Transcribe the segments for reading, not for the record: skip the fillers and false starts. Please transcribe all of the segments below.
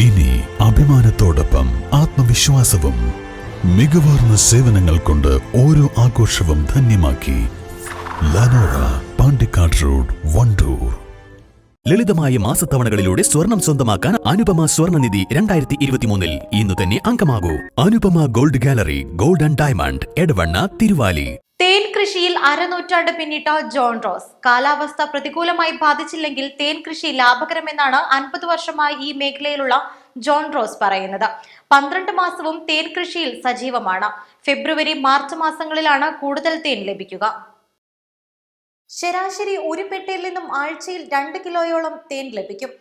ഇനി അഭിമാനത്തോടൊപ്പം ആത്മവിശ്വാസവും മികവാർന്ന സേവനങ്ങൾ കൊണ്ട് ഓരോ ആഘോഷവും ധന്യമാക്കി. ലനോറ, പാണ്ടിക്കാട് റോഡ്, വണ്ടൂർ. ലളിതമായ മാസത്തവണകളിലൂടെ സ്വർണം സ്വന്തമാക്കാൻ അനുപമ സ്വർണ്ണനിധി 2023 ഇന്ന് തന്നെ അംഗമാകൂ. Anupama gold gallery, gold and diamond, Edavanna, Thiruvali. തേൻ കൃഷിയിൽ അരനൂറ്റാണ്ട് പിന്നിട്ട ജോൺ റോസ്. കാലാവസ്ഥ പ്രതികൂലമായി ബാധിച്ചില്ലെങ്കിൽ തേൻ കൃഷി ലാഭകരമെന്നാണ് 50 വർഷമായി ഈ മേഖലയിലുള്ള ജോൺ റോസ് പറയുന്നത്. 12 മാസവും തേൻ കൃഷിയിൽ സജീവമാണ്. ഫെബ്രുവരി, മാർച്ച് മാസങ്ങളിലാണ് കൂടുതൽ തേൻ ലഭിക്കുക. ശരാശരി ഒരു പെട്ടിയിൽ നിന്നും ആഴ്ചയിൽ 2 കിലോയോളം തേൻ ലഭിക്കും.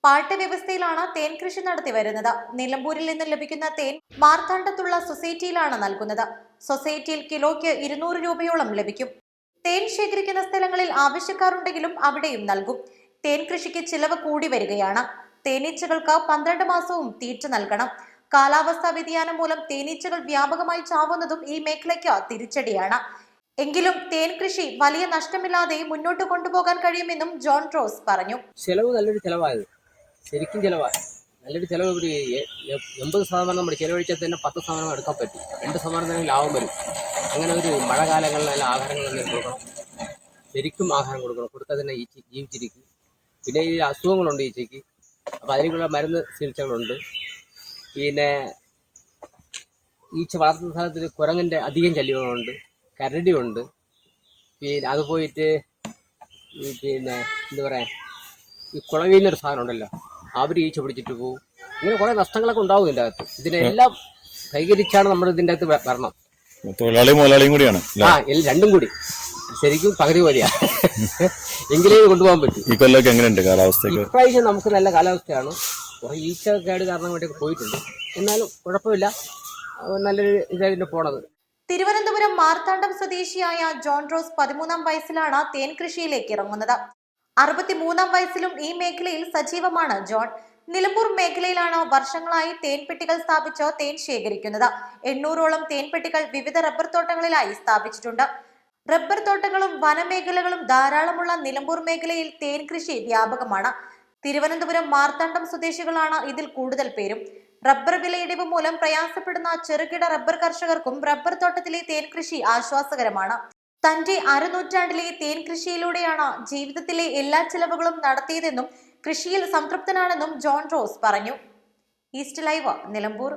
പാട്ടവ്യവസ്ഥയിലാണ് തേൻ കൃഷി നടത്തി വരുന്നത്. നിലമ്പൂരിൽ നിന്ന് ലഭിക്കുന്ന തേൻ മാർത്താണ്ഡത്തുള്ള സൊസൈറ്റിയിലാണ് നൽകുന്നത്. സൊസൈറ്റിയിൽ കിലോയ്ക്ക് 200 രൂപയോളം ലഭിക്കും. തേൻ ശേഖരിക്കുന്ന സ്ഥലങ്ങളിൽ ആവശ്യക്കാരുണ്ടെങ്കിലും അവിടെയും നൽകും. തേൻ കൃഷിക്ക് ചിലവ് കൂടി വരികയാണ്. തേനീച്ചകൾക്ക് 12 മാസവും തീറ്റ നൽകണം. കാലാവസ്ഥാ വ്യതിയാനം മൂലം തേനീച്ചകൾ വ്യാപകമായി ചാവുന്നതും ഈ മേഖലയ്ക്ക് തിരിച്ചടിയാണ്. എങ്കിലും തേൻ കൃഷി വലിയ നഷ്ടമില്ലാതെ മുന്നോട്ട് കൊണ്ടുപോകാൻ കഴിയുമെന്നും ജോൺ റോസ് പറഞ്ഞു. ചെലവ് നല്ലൊരു ചെലവായത്, ശരിക്കും ചെലവാണ്. നല്ലൊരു ചെലവ്. ഒരു 80% നമ്മൾ ചെലവഴിച്ചാൽ തന്നെ 10% എടുക്കാൻ പറ്റും. 2% തന്നെ ലാഭം വരും. അങ്ങനെ ഒരു മഴക്കാലങ്ങളിൽ നല്ല ആഹാരങ്ങൾ തന്നെ കൊടുക്കണം. ശരിക്കും ആഹാരം കൊടുക്കണം. കൊടുത്താൽ തന്നെ ഈച്ച ജീവിച്ചിരിക്കും. പിന്നെ ഈ അസുഖങ്ങളുണ്ട് ഈച്ചയ്ക്ക്. അപ്പോൾ അതിനുള്ള മരുന്ന് ചികിത്സകളുണ്ട്. പിന്നെ ഈച്ച വളർത്തുന്ന സ്ഥലത്തിൽ കുരങ്ങിൻ്റെ അധികം ശല്യങ്ങളുണ്ട്. കരടിയുണ്ട്. പിന്നെ അത് പോയിട്ട് പിന്നെ എന്താ പറയുക, ഈ കുളവീന്നൊരു സാധനം ഉണ്ടല്ലോ, അവർ ഈച്ച പിടിച്ചിട്ട് പോകും. ഇങ്ങനെ കുറേ നഷ്ടങ്ങളൊക്കെ ഉണ്ടാവും ഇതിൻ്റെ അകത്ത്. ഇതിനെല്ലാം കൈകരിച്ചാണ് നമ്മൾ ഇതിൻ്റെ അകത്ത് വരണം. മുതലാളിയും കൂടിയാണ്. രണ്ടും കൂടി ശരിക്കും പകുതി പോലെയാണ്. എങ്കിലേ കൊണ്ടുപോകാൻ പറ്റും. ഈ കൊല്ലമൊക്കെ എങ്ങനെയുണ്ട് കാലാവസ്ഥ? ഇപ്രാവശ്യം നമുക്ക് നല്ല കാലാവസ്ഥയാണ്. കുറേ ഈച്ചക്കേട് കാരണം വേണ്ടിയൊക്കെ പോയിട്ടുണ്ട്. എന്നാലും കുഴപ്പമില്ല, നല്ലൊരു ഇതായിട്ട് പോണത്. തിരുവനന്തപുരം മാർത്താണ്ഡം സ്വദേശിയായ ജോൺ റോസ് 13-ാം വയസ്സിലാണ് തേൻ കൃഷിയിലേക്ക് ഇറങ്ങുന്നത്. 63-ാം വയസ്സിലും ഈ മേഖലയിൽ സജീവമാണ് ജോൺ. നിലമ്പൂർ മേഖലയിലാണ് വർഷങ്ങളായി തേൻപെട്ടികൾ സ്ഥാപിച്ച് തേൻ ശേഖരിക്കുന്നത്. 800ഓളം തേൻപെട്ടികൾ വിവിധ റബ്ബർ തോട്ടങ്ങളിലായി സ്ഥാപിച്ചിട്ടുണ്ട്. റബ്ബർ തോട്ടങ്ങളും വനമേഖലകളും ധാരാളമുള്ള നിലമ്പൂർ മേഖലയിൽ തേൻ കൃഷി വ്യാപകമാണ്. തിരുവനന്തപുരം മാർത്താണ്ഡം സ്വദേശികളാണ് ഇതിൽ കൂടുതൽ പേരും. റബ്ബർ വിലയിടിവ് മൂലം പ്രയാസപ്പെടുന്ന ചെറുകിട റബ്ബർ കർഷകർക്കും റബ്ബർ തോട്ടത്തിലെ തേൻ കൃഷി ആശ്വാസകരമാണ്. തന്റെ അരനൂറ്റാണ്ടിലെ തേൻ കൃഷിയിലൂടെയാണ് ജീവിതത്തിലെ എല്ലാ ചെലവുകളും നടത്തിയതെന്നും കൃഷിയിൽ സംതൃപ്തനാണെന്നും ജോൺ റോസ് പറഞ്ഞു. East live, Nilambur.